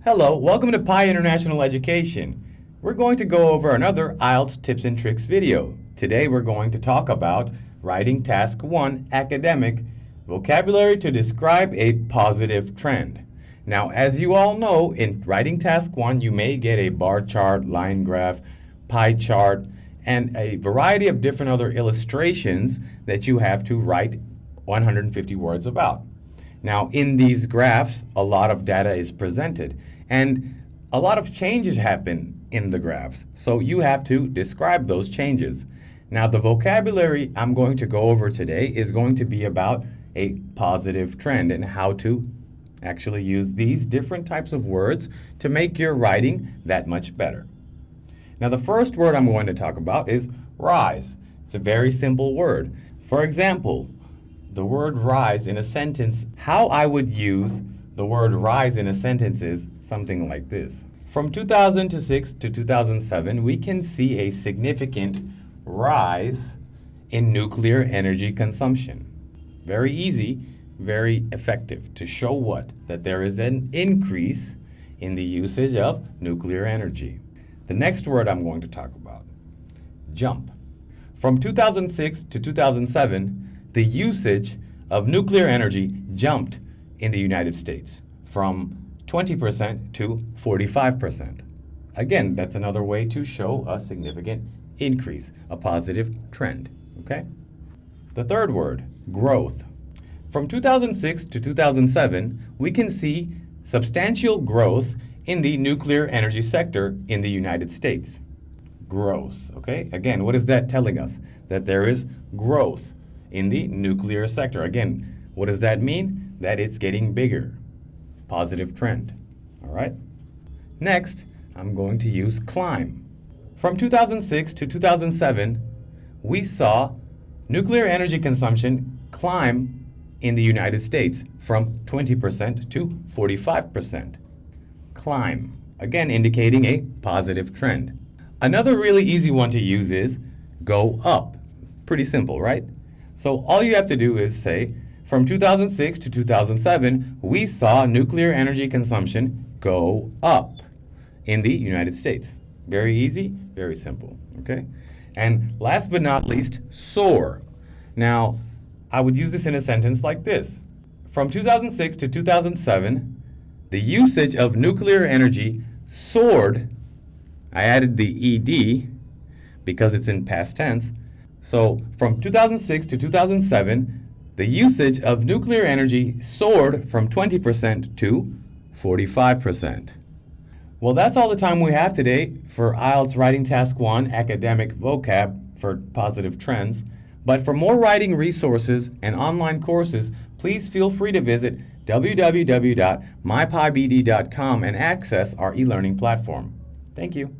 Hello, welcome to Pi International Education. We're going to go over another IELTS tips and tricks video. Today we're going to talk about writing task 1, academic, vocabulary to describe a positive trend. Now, as you all know, in writing task 1, you may get a bar chart, line graph, pie chart, and a variety of different other illustrations that you have to write 150 words about. Now, in these graphs, a lot of data is presented, and a lot of changes happen in the graphs. So you have to describe those changes. Now, the vocabulary I'm going to go over today is going to be about a positive trend and how to actually use these different types of words to make your writing that much better. Now, the first word I'm going to talk about is rise. It's a very simple word. For example, the word rise in a sentence, how I would use the word rise in a sentence is something like this. From 2006 to 2007, we can see a significant rise in nuclear energy consumption. Very easy, very effective to show what? That there is an increase in the usage of nuclear energy. The next word I'm going to talk about, jump. From 2006 to 2007, the usage of nuclear energy jumped in the United States from 20% to 45%. Again, that's another way to show a significant increase, a positive trend, okay? The third word, growth. From 2006 to 2007, we can see substantial growth in the nuclear energy sector in the United States. Growth, okay? Again, what is that telling us? That there is growth in the nuclear sector. Again, what does that mean? That it's getting bigger. Positive trend. All right? Next, I'm going to use climb. From 2006 to 2007, we saw nuclear energy consumption climb in the United States from 20% to 45%. Climb. Again, indicating a positive trend. Another really easy one to use is go up. Pretty simple, right? So all you have to do is say, from 2006 to 2007, we saw nuclear energy consumption go up in the United States. Very easy, very simple, okay? And last but not least, soar. Now, I would use this in a sentence like this. From 2006 to 2007, the usage of nuclear energy soared. I added the ED because it's in past tense. So from 2006 to 2007, the usage of nuclear energy soared from 20% to 45%. Well, that's all the time we have today for IELTS Writing Task 1 Academic Vocab for Positive Trends. But for more writing resources and online courses, please feel free to visit www.mypibd.com and access our e-learning platform. Thank you.